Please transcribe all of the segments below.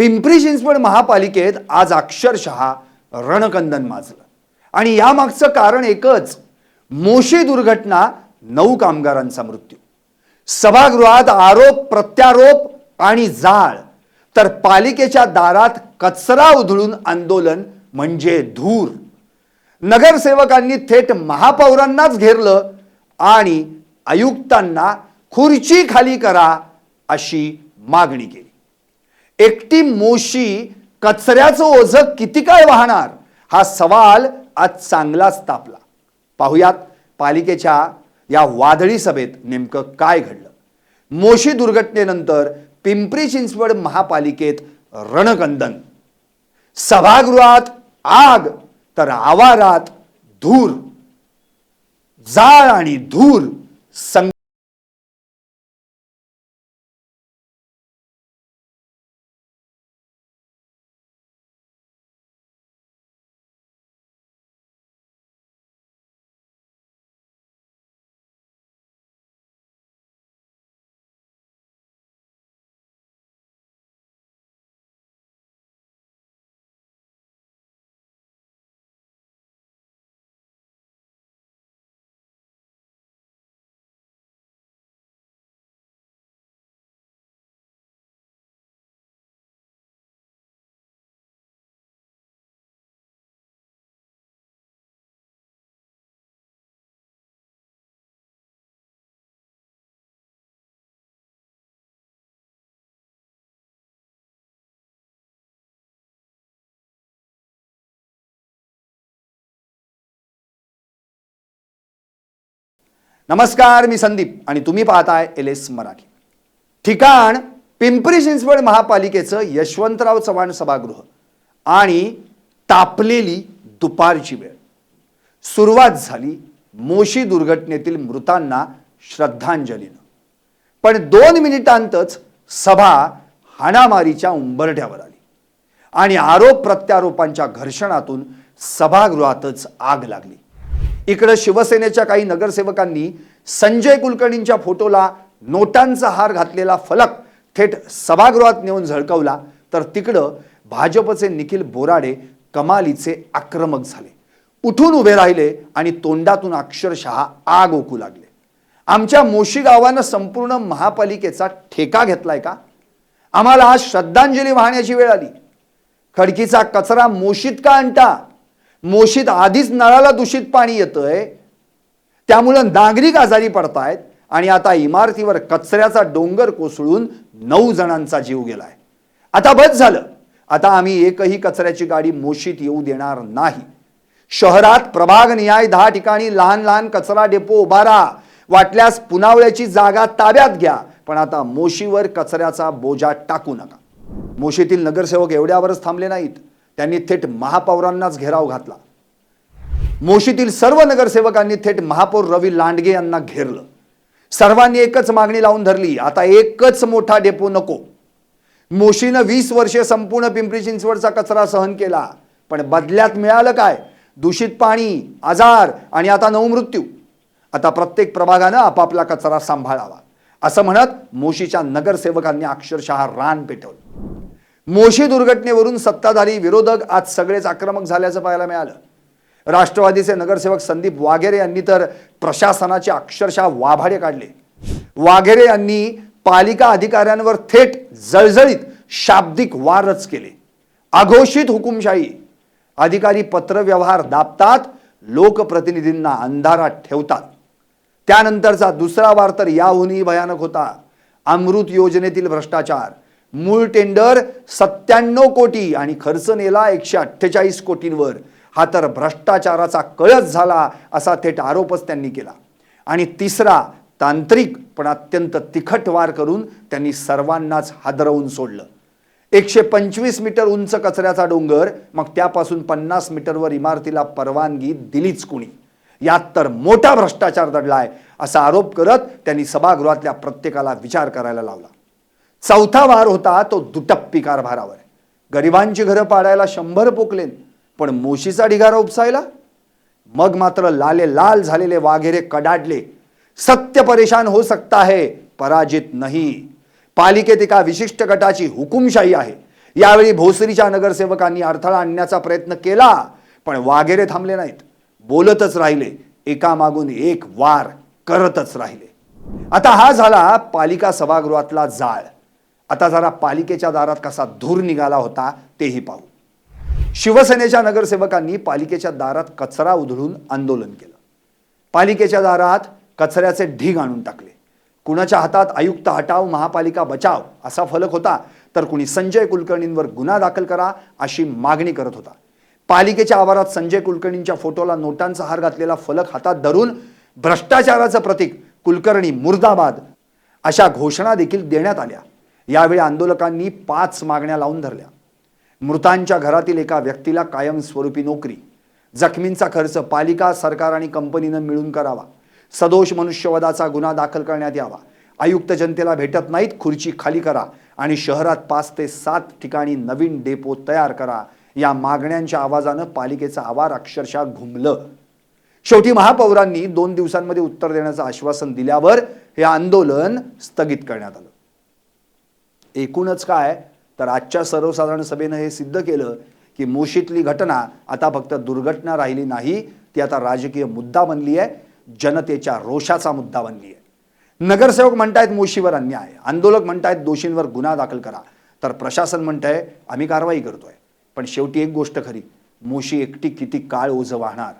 पिंपरी चिंचवड महापालिकेत आज अक्षरशः रणकंदन माजलं आणि यामागचं कारण एकच, मोशी दुर्घटना, 9 कामगारांचा मृत्यू, सभागृहात आरोप प्रत्यारोप आणि जाळ, तर पालिकेच्या दारात कचरा उधळून आंदोलन म्हणजे धूर। नगरसेवकांनी थेट महापौरांनाच घेरलं आणि आयुक्तांना खुर्ची खाली करा अशी मागणी केली। एकटी मोशी कचऱ्याचं ओझं किती काळ वाहणार, हा सवाल आज चांगलाच तापला। पाहुयात पालिकेच्या या वादळी सभेत नेमकं काय घडलं। मोशी दुर्घटनेनंतर पिंपरी चिंचवड महापालिकेत रणकंदन, सभागृहात आग तर आवारात धूर, जाळ आणि धूर नमस्कार, मी संदीप आणि तुम्ही पाहताय LS मराठी। ठिकाण पिंपरी चिंचवड महापालिकेचं यशवंतराव चव्हाण सभागृह आणि तापलेली दुपारची वेळ। सुरुवात झाली मोशी दुर्घटनेतील मृतांना श्रद्धांजलीनं, पण 2 मिनिटांतच सभा हाणामारीच्या उंबरठ्यावर आली आणि आरोप प्रत्यारोपांच्या घर्षणातून सभागृहातच आग लागली। इकडे शिवसेनेच्या काही नगरसेवकांनी संजय कुलकर्णींच्या फोटोला नोटांचा हार घातलेला फलक थेट सभागृहात नेऊन झळकवला, तर तिकडं भाजपचे निखिल बोराडे कमालीचे आक्रमक झाले, उठून उभे राहिले आणि तोंडातून अक्षरशः आग ओकू लागले। आमच्या मोशी गावानं संपूर्ण महापालिकेचा ठेका घेतलाय का? आम्हाला आज श्रद्धांजली वाहण्याची वेळ आली। खडकीचा कचरा मोशीत का आणता? मोशीत आधीच नळाला दूषित पाणी येतंय, त्यामुळे नागरिक आजारी पडतायत आणि आता इमारतीवर कचऱ्याचा डोंगर कोसळून 9 जणांचा जीव गेलाय। आता बस झालं, आता आम्ही एकही कचऱ्याची गाडी मोशीत येऊ देणार नाही। शहरात प्रभाग निहाय 10 ठिकाणी लहान लहान कचरा डेपो उभारा, वाटल्यास पुनावळ्याची जागा ताब्यात घ्या, पण आता मोशीवर कचऱ्याचा बोजा टाकू नका। मोशीतील नगरसेवक एवढ्यावरच थांबले नाहीत, त्यांनी थेट महापौरांनाच घेराव घातला। मोशीतील सर्व नगरसेवकांनी थेट महापौर रवी लांडगे यांना घेरलं। सर्वांनी एकच मागणी लावून धरली, आता एकच मोठा डेपो नको। मोशीनं 20 वर्षे संपूर्ण पिंपरी चिंचवडचा कचरा सहन केला, पण बदल्यात मिळालं काय? दूषित पाणी, आजार आणि आता 9 मृत्यू। आता प्रत्येक प्रभागानं आपापला कचरा सांभाळावा, असं म्हणत मोशीच्या नगरसेवकांनी अक्षरशः रान पेटवलं। मोशी दुर्घटनेवरून सत्ताधारी विरोधक आज सगळेच आक्रमक झाल्याचं पाहायला मिळालं। राष्ट्रवादीचे नगरसेवक संदीप वाघेरे यांनी तर प्रशासनाचे अक्षरशः वाभाडे काढले। वाघेरे यांनी पालिका अधिकाऱ्यांवर थेट जळजळीत शाब्दिक वारच केले। अघोषित हुकुमशाही, अधिकारी पत्रव्यवहार दाबतात, लोकप्रतिनिधींना अंधारात ठेवतात। त्यानंतरचा दुसरा वार तर याहूनही भयानक होता। अमृत योजनेतील भ्रष्टाचार, मूळ टेंडर 97 कोटी आणि खर्च नेला 148 कोटींवर, हा तर भ्रष्टाचाराचा कळस झाला असा थेट आरोपच त्यांनी केला। आणि तिसरा तांत्रिक पण अत्यंत तिखट वार करून त्यांनी सर्वांनाच हादरवून सोडलं। 125 मीटर उंच कचऱ्याचा डोंगर, मग त्यापासून 50 मीटरवर इमारतीला परवानगी दिलीच कुणी? यात तर मोठा भ्रष्टाचार दडलाय असा आरोप करत त्यांनी सभागृहातल्या प्रत्येकाला विचार करायला लावला। चौथा वार होता तो दुटप्पी कारभारावर। गरिबांची घरं पाडायला 100 पोकलेन, पण मोशीचा ढिगारा उपसायला? मग मात्र लाले लाल झालेले वाघेरे कडाडले, सत्य परेशान हो सकता है, पराजित नहीं। पालिकेत एका विशिष्ट गटाची हुकुमशाही आहे, यावेळी भोसरीच्या नगरसेवकांनी अडथळा आणण्याचा प्रयत्न केला, पण वाघेरे थांबले नाहीत. बोलतच राहिले, एकामागून एक वार करतच राहिले. आता हा झाला पालिका सभागृहातला जाळ. आता जरा पालिकेच्या दारात कसा धूर निघाला होता तेही पाहू. शिवसेनेच्या नगरसेवकांनी पालिकेच्या दारात कचरा उधळून आंदोलन केलं. पालिकेच्या दारात कचऱ्याचे ढीग आणून टाकले. कुणाच्या हातात आयुक्त हटाव महापालिका बचाव असा फलक होता, तर कुणी संजय कुलकर्णींवर गुन्हा दाखल करा अशी मागणी करत होता. पालिकेच्या आवारात संजय कुलकर्णींच्या फोटोला नोटांचा हार घातलेला फलक हातात धरून भ्रष्टाचाराचं प्रतीक कुलकर्णी मुर्दाबाद अशा घोषणा देखील देण्यात आल्या. यावेळी आंदोलकांनी 5 मागण्या लावून धरल्या. मृतांच्या घरातील एका व्यक्तीला कायमस्वरूपी नोकरी, जखमींचा खर्च पालिका, सरकार आणि कंपनीनं मिळून करावा, सदोष मनुष्यवधाचा गुन्हा दाखल करण्यात यावा, आयुक्त जनतेला भेटत नाहीत खुर्ची खाली करा आणि शहरात 5 ते 7 ठिकाणी नवीन डेपो तयार करा. या मागण्यांच्या आवाजानं पालिकेचं आवार अक्षरशः घुमलं. शेवटी महापौरांनी 2 दिवसांमध्ये उत्तर देण्याचं आश्वासन दिल्यावर हे आंदोलन स्थगित करण्यात आलं. एकूणच काय तर आजच्या सर्वसाधारण सभेनं हे सिद्ध केलं की मोशीतली घटना आता फक्त दुर्घटना राहिली नाही, ती आता राजकीय मुद्दा बनली आहे, जनतेच्या रोषाचा मुद्दा बनली आहे. नगरसेवक म्हणतायत मोशीवर अन्याय, आंदोलक म्हणतायत दोषींवर गुन्हा दाखल करा, तर प्रशासन म्हणतंय आम्ही कारवाई करतोय. पण शेवटी एक गोष्ट खरी, मोशी एकटी किती काळ ओझं वाहणार?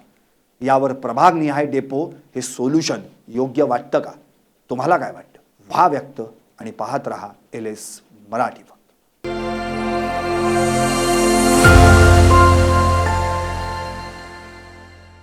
यावर प्रभागनिहाय डेपो हे सोल्युशन योग्य वाटतं का? तुम्हाला काय वाटतं? व्हा व्यक्त आणि पाहत रहा LS मराठी.